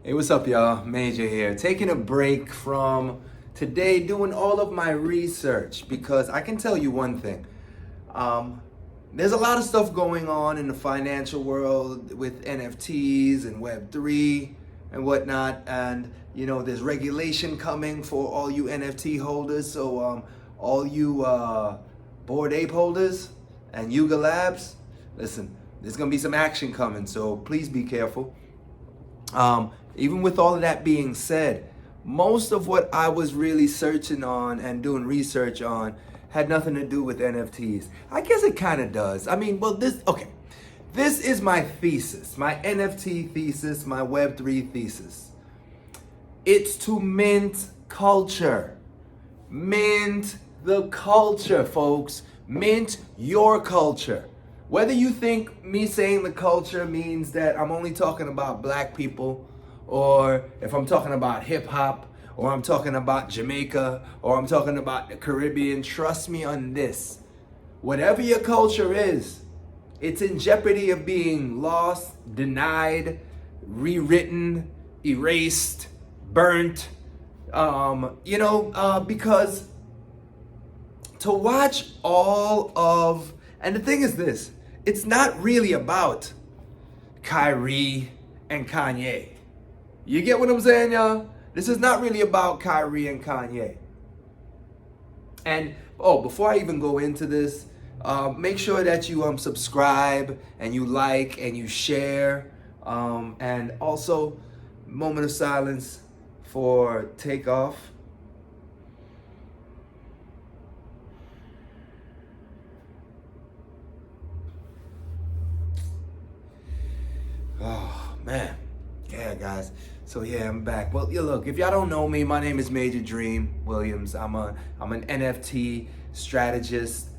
Hey, what's up, y'all? Major here. Taking a break from today, doing all of my research because I can tell you one thing. There's a lot of stuff going on in the financial world with NFTs and Web3 and whatnot. And, there's regulation coming for all you NFT holders. So, all you Bored Ape holders and Yuga Labs, listen, there's going to be some action coming. So, please be careful. Even with all of that being said, most of what I was really searching on and doing research on had nothing to do with NFTs. I guess it kind of does. This is my thesis, my NFT thesis, my Web3 thesis. It's to mint culture. Mint the culture, folks. Mint your culture. Whether you think me saying the culture means that I'm only talking about black people, or if I'm talking about hip hop, or I'm talking about Jamaica, or I'm talking about the Caribbean, trust me on this. Whatever your culture is, it's in jeopardy of being lost, denied, rewritten, erased, burnt, because to watch all of, and the thing is this, it's not really about Kyrie and Kanye. You get what I'm saying, y'all? This is not really about Kyrie and Kanye. And, before I even go into this, make sure that you subscribe and you like and you share. And also, moment of silence for Takeoff. Oh, man. Yeah, guys. So yeah, I'm back. Well, look, if y'all don't know me, my name is Major Dream Williams. I'm an NFT strategist,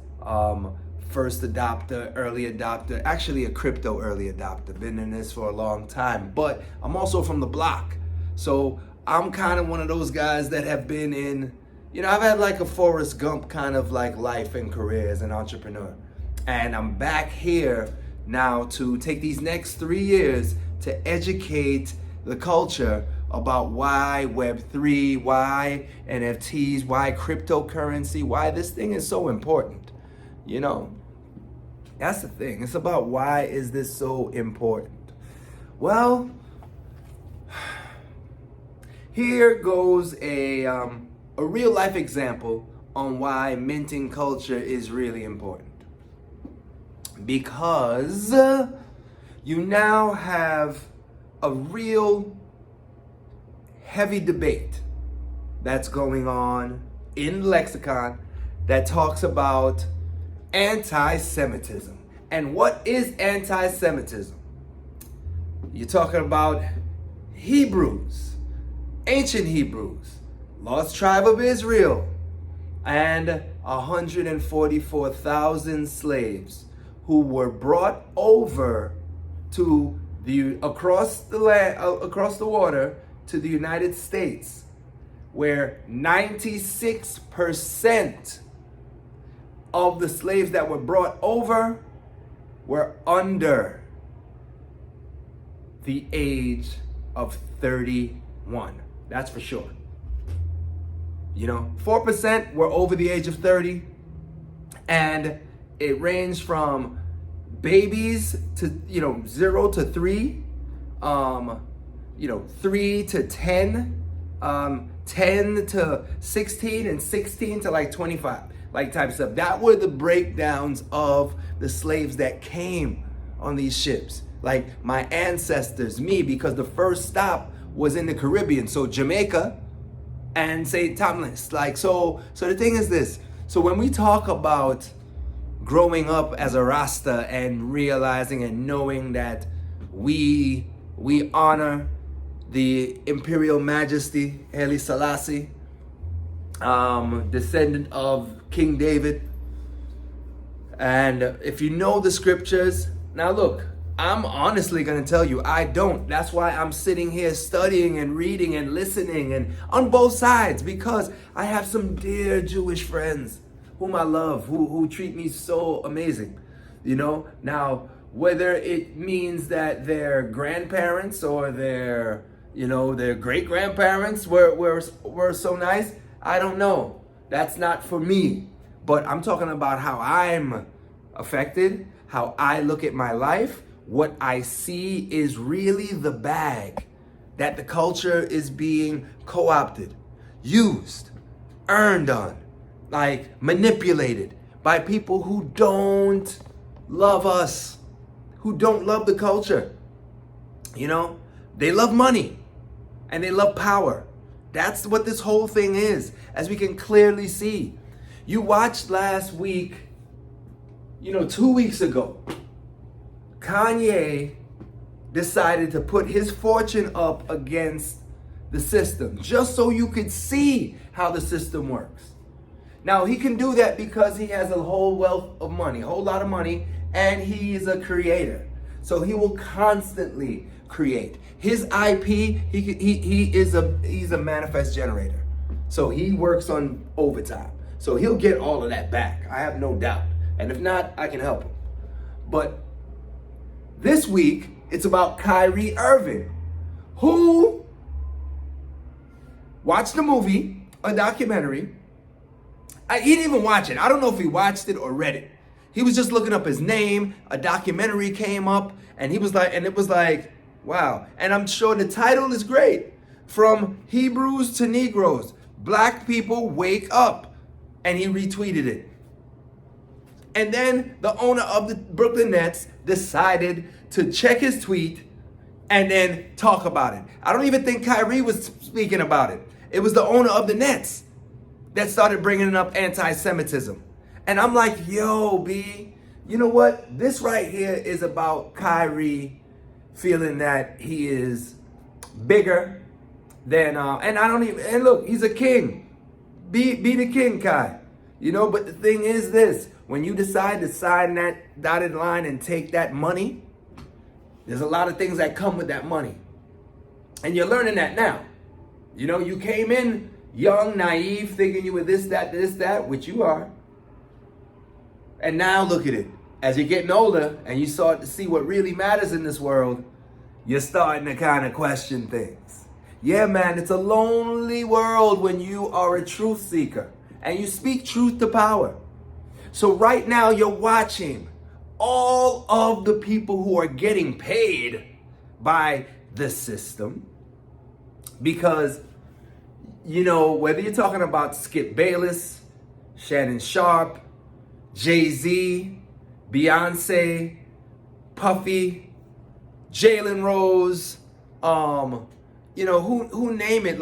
first adopter, early adopter, actually a crypto early adopter. Been in this for a long time, but I'm also from the block. So I'm kind of one of those guys that have been in, I've had like a Forrest Gump kind of like life and career as an entrepreneur. And I'm back here now to take these next 3 years to educate the culture about why Web3, why NFTs, why cryptocurrency, why this thing is so important. That's the thing. It's about why is this so important? Well, here goes a real life example on why minting culture is really important. Because you now have a real heavy debate that's going on in lexicon that talks about anti-Semitism. And what is anti-Semitism? You're talking about Hebrews, ancient Hebrews, lost tribe of Israel, and 144,000 slaves who were brought over to across the water to the United States, where 96% of the slaves that were brought over were under the age of 31. That's for sure. 4% were over the age of 30, and it ranged from babies to 0 to 3, 3 to 10, 10 to 16, and 16 to like 25, like type stuff. That were the breakdowns of the slaves that came on these ships. Like my ancestors, me, because the first stop was in the Caribbean, so Jamaica and St. Thomas. So the thing is this. So when we talk about growing up as a Rasta and realizing and knowing that we honor the Imperial Majesty, Haile Selassie, descendant of King David. And if you know the scriptures, now look, I'm honestly going to tell you, I don't. That's why I'm sitting here studying and reading and listening and on both sides, because I have some dear Jewish friends whom I love, who treat me so amazing, Now, whether it means that their grandparents or their Their great grandparents were so nice. I don't know. That's not for me. But I'm talking about how I'm affected, how I look at my life. What I see is really the bag that the culture is being co-opted, used, earned on, like manipulated by people who don't love us, who don't love the culture. They love money and they love power. That's what this whole thing is, as we can clearly see. You watched last week, 2 weeks ago, Kanye decided to put his fortune up against the system, just so you could see how the system works. Now, he can do that because he has a whole wealth of money, a whole lot of money, and he is a creator. So he will constantly create. His IP, he's a manifest generator. So he works on overtime. So he'll get all of that back. I have no doubt. And if not, I can help him. But this week, it's about Kyrie Irving, who watched a movie, a documentary. He didn't even watch it. I don't know if he watched it or read it. He was just looking up his name. A documentary came up, and it was like, wow. And I'm sure the title is great. From Hebrews to Negroes, Black people wake up. And he retweeted it. And then the owner of the Brooklyn Nets decided to check his tweet and then talk about it. I don't even think Kyrie was speaking about it. It was the owner of the Nets that started bringing up anti-Semitism. And I'm like, yo, B, you know what? This right here is about Kyrie feeling that he is bigger than, and look, he's a king. Be the king, Kai. But the thing is this, when you decide to sign that dotted line and take that money, there's a lot of things that come with that money. And you're learning that now. You came in young, naive, thinking you were this, that, which you are. And now look at it. As you're getting older and you start to see what really matters in this world, you're starting to kind of question things. Yeah, man, it's a lonely world when you are a truth seeker and you speak truth to power. So right now you're watching all of the people who are getting paid by the system because, whether you're talking about Skip Bayless, Shannon Sharp, Jay-Z, Beyonce, Puffy, Jalen Rose, who name it,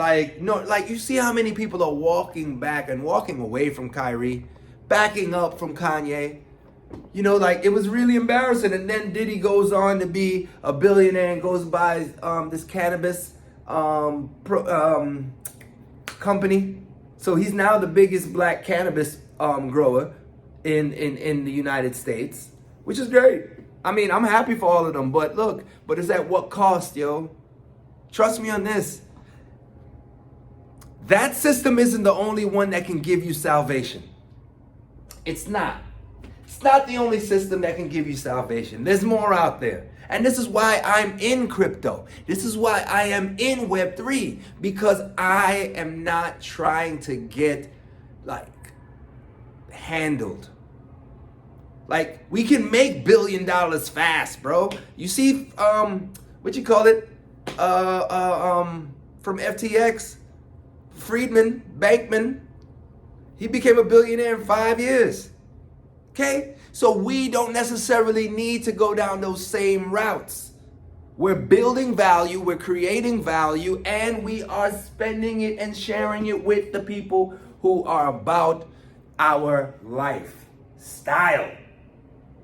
you see how many people are walking back and walking away from Kyrie, backing up from Kanye. It was really embarrassing. And then Diddy goes on to be a billionaire and goes by this cannabis company. So he's now the biggest black cannabis grower in the United States, which is great. I mean, I'm happy for all of them, but it's at what cost, yo? Trust me on this. That system isn't the only one that can give you salvation. It's not. It's not the only system that can give you salvation. There's more out there. And this is why I'm in crypto. This is why I am in Web3. Because I am not trying to get, handled. We can make $1 billion fast, bro. You see, from FTX, Bankman, he became a billionaire in 5 years. Okay? So we don't necessarily need to go down those same routes. We're building value, we're creating value, and we are spending it and sharing it with the people who are about our lifestyle,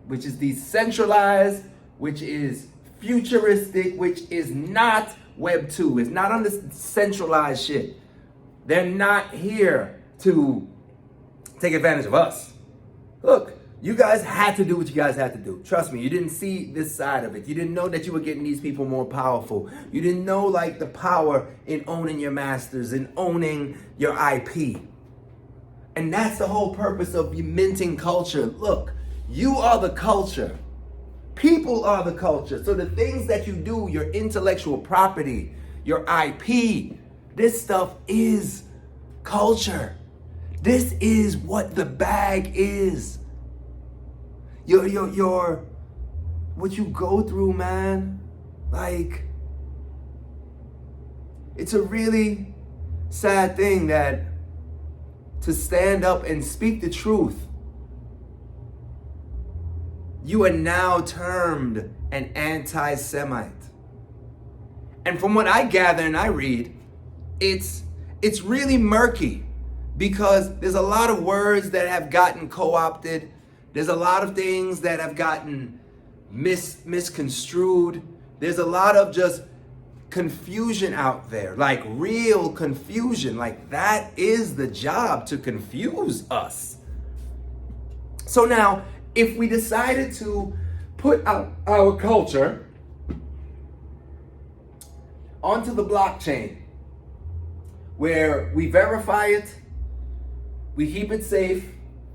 which is decentralized, which is futuristic, which is not Web 2. It's not on this centralized shit. They're not here to take advantage of us. Look, you guys had to do what you guys had to do. Trust me, you didn't see this side of it. You didn't know that you were getting these people more powerful. You didn't know the power in owning your masters and owning your IP. And that's the whole purpose of minting culture. Look, you are the culture. People are the culture. So the things that you do, your intellectual property, your IP. This stuff is culture. This is what the bag is. Your what you go through, man. Like, it's a really sad thing that to stand up and speak the truth, you are now termed an anti-Semite. And from what I gather and I read, it's really murky because there's a lot of words that have gotten co-opted. There's a lot of things that have gotten misconstrued. There's a lot of just confusion out there, like real confusion. Like, that is the job, to confuse us. So now, if we decided to put our culture onto the blockchain, where we verify it, we keep it safe,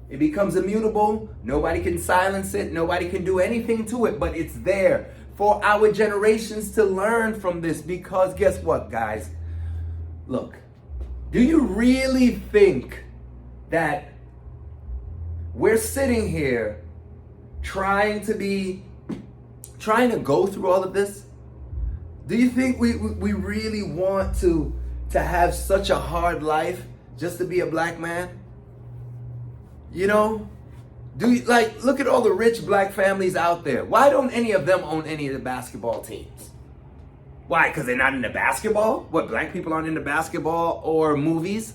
it becomes immutable, nobody can silence it, nobody can do anything to it, but it's there for our generations to learn from this. Because guess what, guys? Look, do you really think that we're sitting here trying to go through all of this? Do you think we really want to have such a hard life just to be a black man? You know? Look at all the rich black families out there. Why don't any of them own any of the basketball teams? Why? Because they're not into basketball? What, black people aren't into basketball or movies?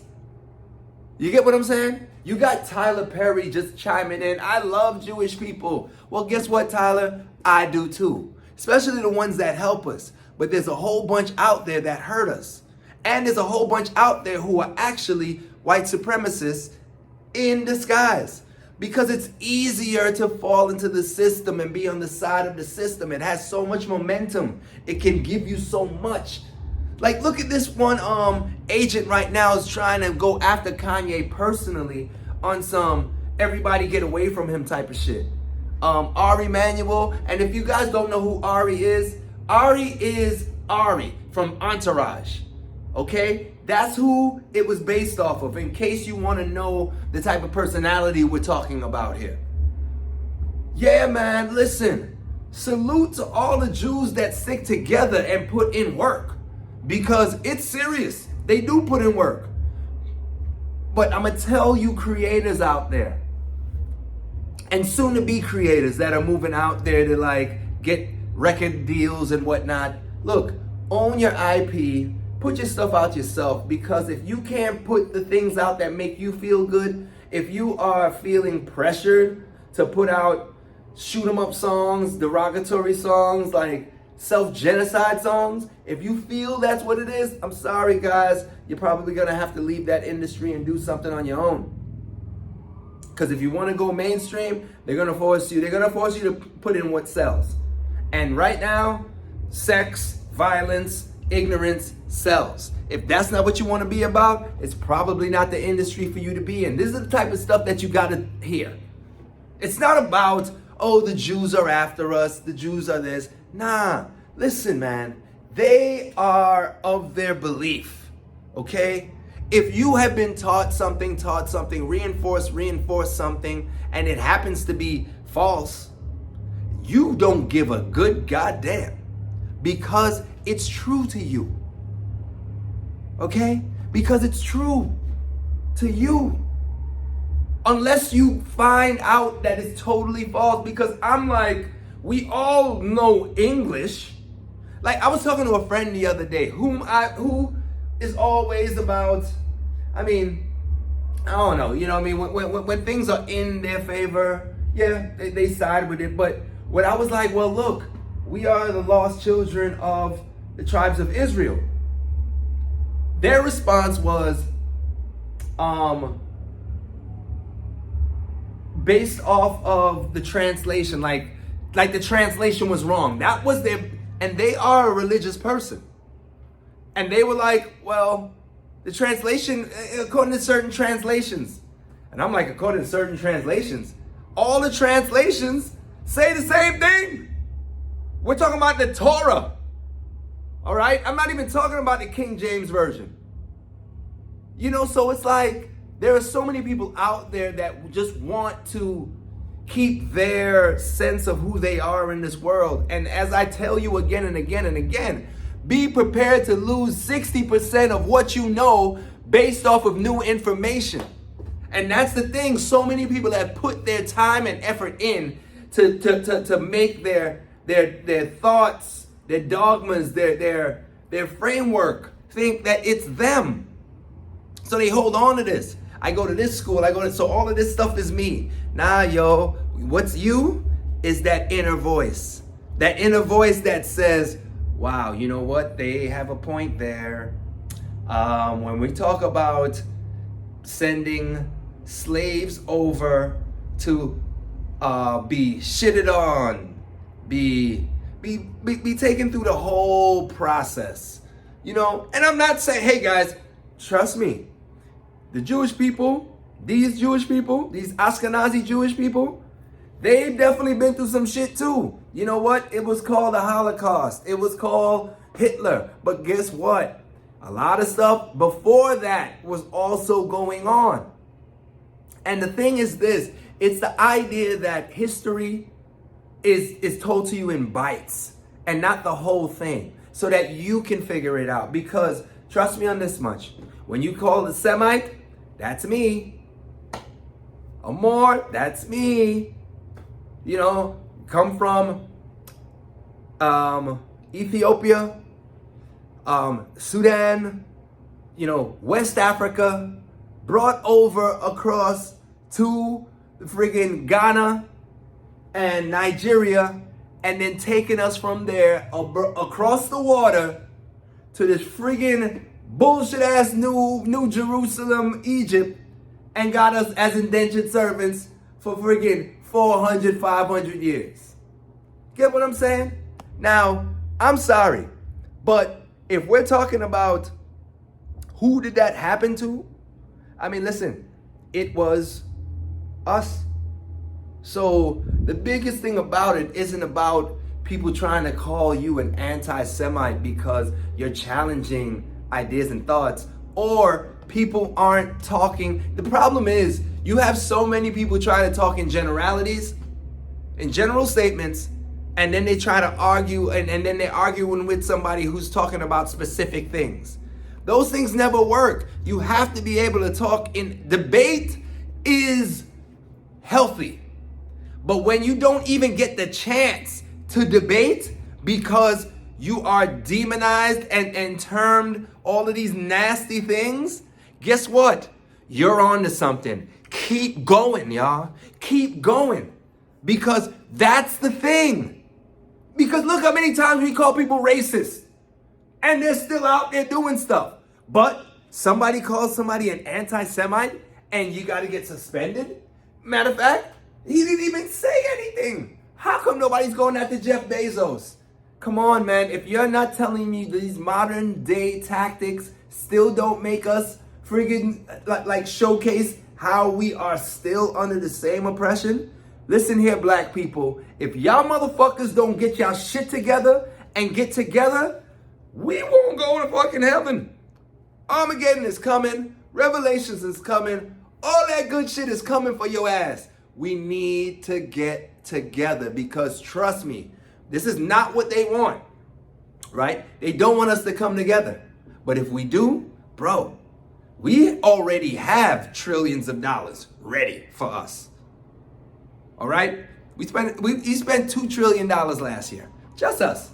You get what I'm saying? You got Tyler Perry just chiming in. I love Jewish people. Well, guess what, Tyler? I do too. Especially the ones that help us. But there's a whole bunch out there that hurt us. And there's a whole bunch out there who are actually white supremacists in disguise. Because it's easier to fall into the system and be on the side of the system. It has so much momentum. It can give you so much. Like, look at this one agent right now is trying to go after Kanye personally on some everybody get away from him type of shit. Ari Emanuel. And if you guys don't know who Ari is Ari from Entourage. Okay? That's who it was based off of, in case you want to know the type of personality we're talking about here. Yeah, man, listen. Salute to all the Jews that stick together and put in work. Because it's serious. They do put in work. But I'm going to tell you creators out there, and soon to be creators that are moving out there to like get record deals and whatnot. Look, own your IP. Put your stuff out yourself, because if you can't put the things out that make you feel good, if you are feeling pressured to put out shoot 'em up songs, derogatory songs, like self-genocide songs, if you feel that's what it is, I'm sorry guys, you're probably gonna have to leave that industry and do something on your own. Because if you want to go mainstream, they're gonna force you to put in what sells. And right now, sex, violence, ignorance sells. If that's not what you want to be about, it's probably not the industry for you to be in. This is the type of stuff that you got to hear. It's not about, oh, the Jews are after us, the Jews are this. Nah, listen, man. They are of their belief, okay? If you have been taught something, reinforce something, and it happens to be false, you don't give a good goddamn, because it's true to you. Okay? Because it's true to you. Unless you find out that it's totally false. Because I'm like, we all know English. Like, I was talking to a friend the other day who is always about, I mean, I don't know, you know what I mean? When things are in their favor, yeah, they side with it. But when I was like, well, look, we are the lost children of the tribes of Israel. Their response was based off of the translation, like the translation was wrong. That was and they are a religious person. And they were like, well, the translation, according to certain translations. And I'm like, according to certain translations, all the translations say the same thing. We're talking about the Torah. All right? I'm not even talking about the King James Version. You know, so it's like there are so many people out there that just want to keep their sense of who they are in this world. And as I tell you again and again and again, be prepared to lose 60% of what you know based off of new information. And that's the thing. So many people have put their time and effort in to make their thoughts, their dogmas, their framework think that it's them. So they hold on to this. I go to this school, so all of this stuff is me. Nah, yo, what's you is that inner voice. That inner voice that says, wow, you know what? They have a point there. When we talk about sending slaves over to be shitted on, be taken through the whole process, you know. And I'm not saying, hey guys, trust me, the Jewish people, these Ashkenazi Jewish people, they've definitely been through some shit too. You know what? It was called the Holocaust. It was called Hitler. But guess what? A lot of stuff before that was also going on. And the thing is this, it's the idea that history is told to you in bites and not the whole thing so that you can figure it out. Because trust me on this much, when you call a Semite, that's me. A Moor, that's me. You know, come from Ethiopia, Sudan, you know, West Africa, brought over across to friggin' Ghana and Nigeria, and then taking us from there across the water to this friggin' bullshit ass New Jerusalem, Egypt, and got us as indentured servants for friggin' 400, 500 years. Get what I'm saying? Now, I'm sorry, but if we're talking about who did that happen to, I mean, listen, it was us. So the biggest thing about it isn't about people trying to call you an anti-Semite because you're challenging ideas and thoughts, or people aren't talking. The problem is you have so many people trying to talk in generalities, in general statements, and then they try to argue, and then they're arguing with somebody who's talking about specific things. Those things never work. You have to be able to talk in debate is healthy. But when you don't even get the chance to debate because you are demonized and termed all of these nasty things, guess what? You're on to something. Keep going, y'all. Keep going. Because that's the thing. Because look how many times we call people racist. And they're still out there doing stuff. But somebody calls somebody an anti-Semite and you got to get suspended? Matter of fact, he didn't even say anything. How come nobody's going after Jeff Bezos? Come on, man. If you're not telling me these modern day tactics still don't make us friggin' like showcase how we are still under the same oppression, listen here, black people. If y'all motherfuckers don't get y'all shit together and get together, we won't go to fucking heaven. Armageddon is coming. Revelations is coming. All that good shit is coming for your ass. We need to get together because trust me, this is not what they want, right? They don't want us to come together. But if we do, bro, we already have trillions of dollars ready for us. All right? He spent $2 trillion last year. Just us.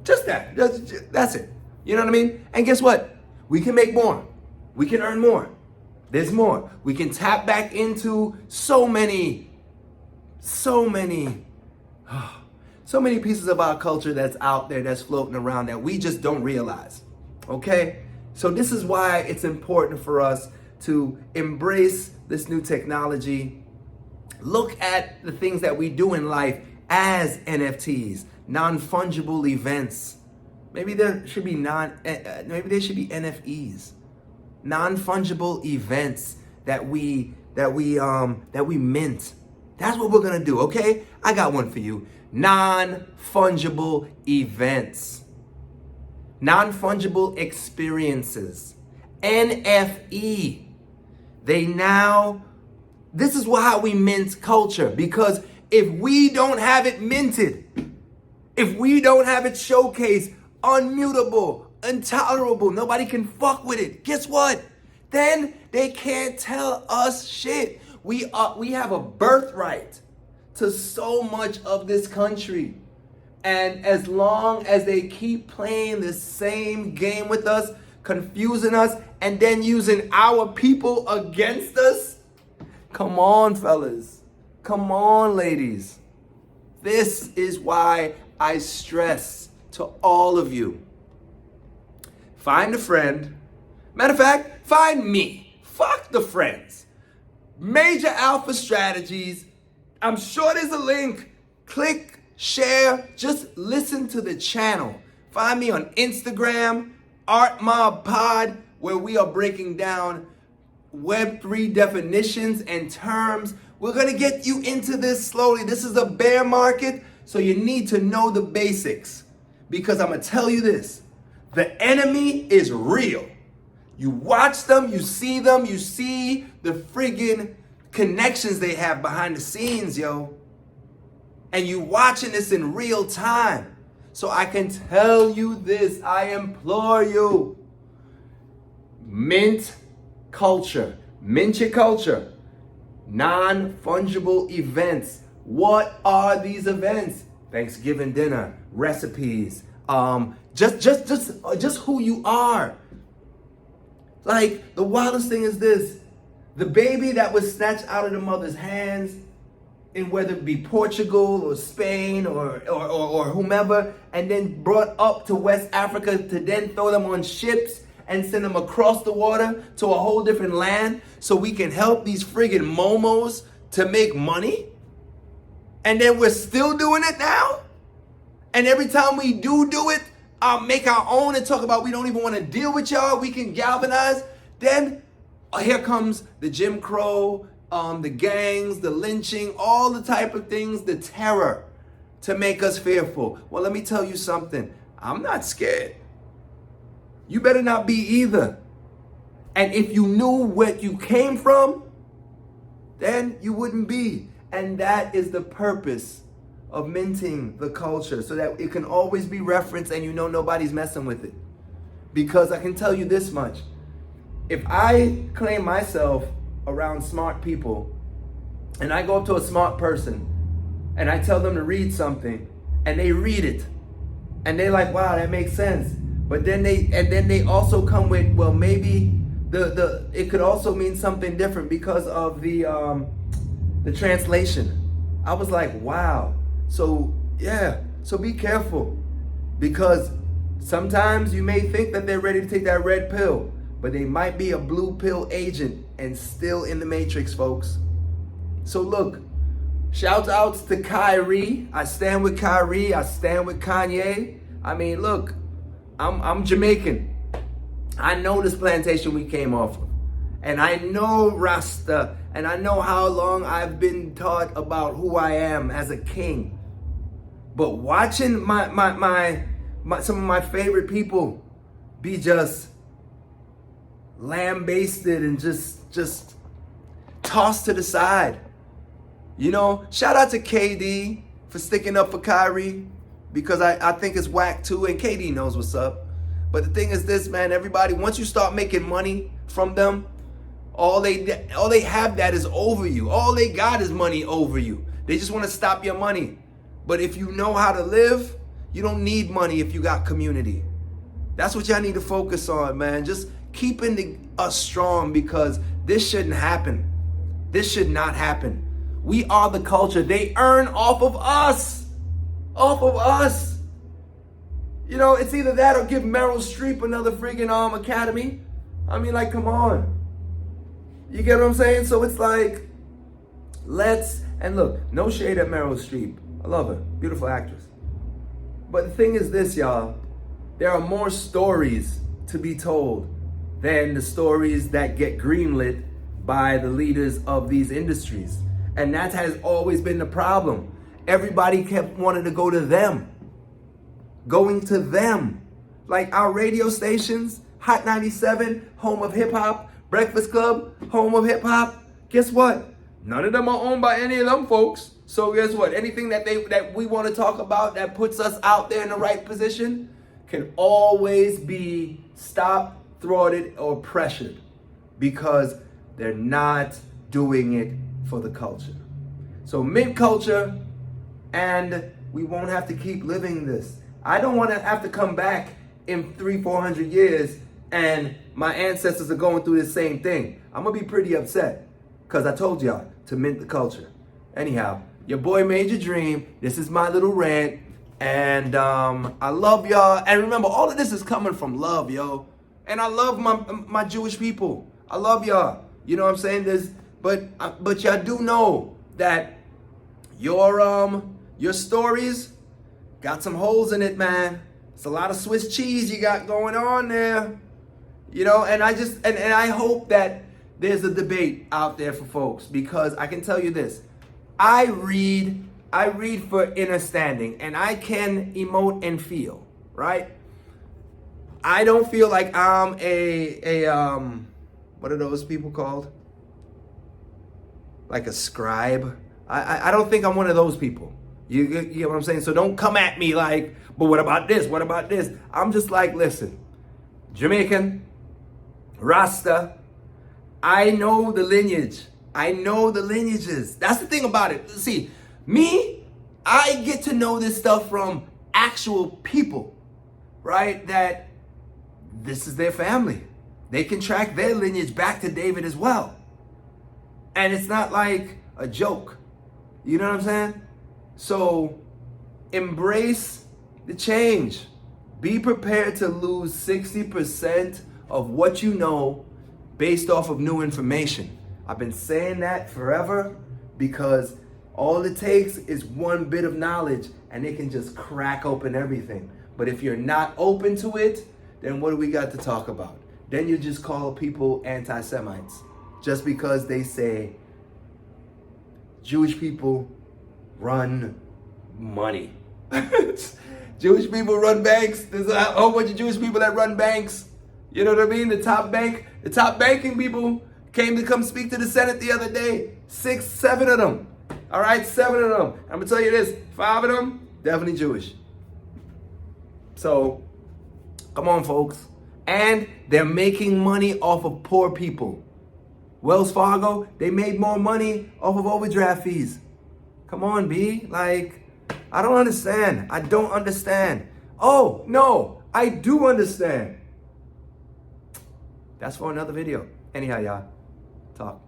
Just that. That's it. You know what I mean? And guess what? We can make more. We can earn more. There's more. We can tap back into so many pieces of our culture that's out there, that's floating around that we just don't realize. Okay? So this is why it's important for us to embrace this new technology. Look at the things that we do in life as NFTs, non-fungible events. Maybe there should be NFEs, non-fungible events that we mint. That's what we're gonna do, okay? I got one for you. Non-fungible events. non-fungible experiences, NFE. This is how we mint culture, because if we don't have it minted, if we don't have it showcased, unmutable, intolerable, nobody can fuck with it, guess what? Then they can't tell us shit. We have a birthright to so much of this country. And as long as they keep playing the same game with us, confusing us, and then using our people against us, come on, fellas. Come on, ladies. This is why I stress to all of you. Find a friend. Matter of fact, find me. Fuck the friends. Major Alpha Strategies. I'm sure there's a link. Click, share, just listen to the channel. Find me on Instagram, Art Mob Pod, where we are breaking down Web3 definitions and terms. We're gonna get you into this slowly. This is a bear market, so you need to know the basics. Because I'm gonna tell you this, the enemy is real. You watch them, you see the friggin' connections they have behind the scenes, yo. And you watching this in real time. So I can tell you this, I implore you. Mint culture. Mint your culture. Non-fungible events. What are these events? Thanksgiving dinner, recipes, just who you are. Like, the wildest thing is this. The baby that was snatched out of the mother's hands, in whether it be Portugal or Spain or whomever, and then brought up to West Africa to then throw them on ships and send them across the water to a whole different land so we can help these friggin' momos to make money? And then we're still doing it now? And every time we do it, make our own and talk about we don't even want to deal with y'all, we can galvanize, then here comes the Jim Crow, the gangs, the lynching, all the type of things, the terror to make us fearful. Well, let me tell you something. I'm not scared. You better not be either. And if you knew what you came from, then you wouldn't be. And that is the purpose of minting the culture, so that it can always be referenced and you know nobody's messing with it. Because I can tell you this much. If I claim myself around smart people and I go up to a smart person and I tell them to read something and they read it and they're like, wow, that makes sense. But then they also come with, well, maybe it could also mean something different because of the translation. I was like, wow. So yeah, so be careful, because sometimes you may think that they're ready to take that red pill, but they might be a blue pill agent and still in the matrix, folks. So look, shout outs to Kyrie. I stand with Kyrie. I stand with Kanye. I mean, look, I'm Jamaican. I know this plantation we came off of. And I know Rasta. And I know how long I've been taught about who I am as a king. But watching some of my favorite people be just lambasted and just tossed to the side. You know, shout out to KD for sticking up for Kyrie, because I think it's whack too, and KD knows what's up. But the thing is this, man, everybody, once you start making money from them, all they have that is over you. All they got is money over you. They just want to stop your money. But if you know how to live, you don't need money if you got community. That's what y'all need to focus on, man. Just keeping us strong, because this shouldn't happen. This should not happen. We are the culture. They earn off of us. Off of us. You know, it's either that or give Meryl Streep another friggin' academy. I mean, like, come on. You get what I'm saying? So it's like, and look, no shade at Meryl Streep. I love her. Beautiful actress. But the thing is this, y'all. There are more stories to be told than the stories that get greenlit by the leaders of these industries. And that has always been the problem. Everybody kept wanting to go to them. Going to them. Like our radio stations, Hot 97, home of hip hop, Breakfast Club, home of hip hop. Guess what? None of them are owned by any of them folks. So guess what? Anything that we want to talk about that puts us out there in the right position can always be stopped, thwarted, or pressured because they're not doing it for the culture. So mint culture, and we won't have to keep living this. I don't want to have to come back in 300-400 years and my ancestors are going through the same thing. I'm gonna be pretty upset because I told y'all to mint the culture. Anyhow, your boy made your dream. This is my little rant, and I love y'all. And remember, all of this is coming from love, yo. And I love my Jewish people. I love y'all. You know what I'm saying? But y'all do know that your stories got some holes in it, man. It's a lot of Swiss cheese you got going on there. You know, and I hope that there's a debate out there for folks, because I can tell you this. I read for understanding, and I can emote and feel, right? I don't feel like I'm what are those people called? Like a scribe. I don't think I'm one of those people. You get what I'm saying? So don't come at me like, but what about this? What about this? I'm just like, listen, Jamaican, Rasta, I know the lineage. I know the lineages. That's the thing about it. See, me, I get to know this stuff from actual people, right? That this is their family. They can track their lineage back to David as well. And it's not like a joke. You know what I'm saying? So embrace the change. Be prepared to lose 60% of what you know based off of new information. I've been saying that forever because all it takes is one bit of knowledge and it can just crack open everything. But if you're not open to it, then what do we got to talk about? Then you just call people anti-Semites just because they say Jewish people run money. Jewish people run banks. There's a whole bunch of Jewish people that run banks. You know what I mean? The top banking people came to come speak to the Senate the other day. 6, 7 of them. All right, 7 of them. I'm gonna tell you this, 5 of them, definitely Jewish. So, come on, folks. And they're making money off of poor people. Wells Fargo, they made more money off of overdraft fees. Come on, B. Like, I don't understand. I don't understand. Oh, no, I do understand. That's for another video. Anyhow, y'all, talk.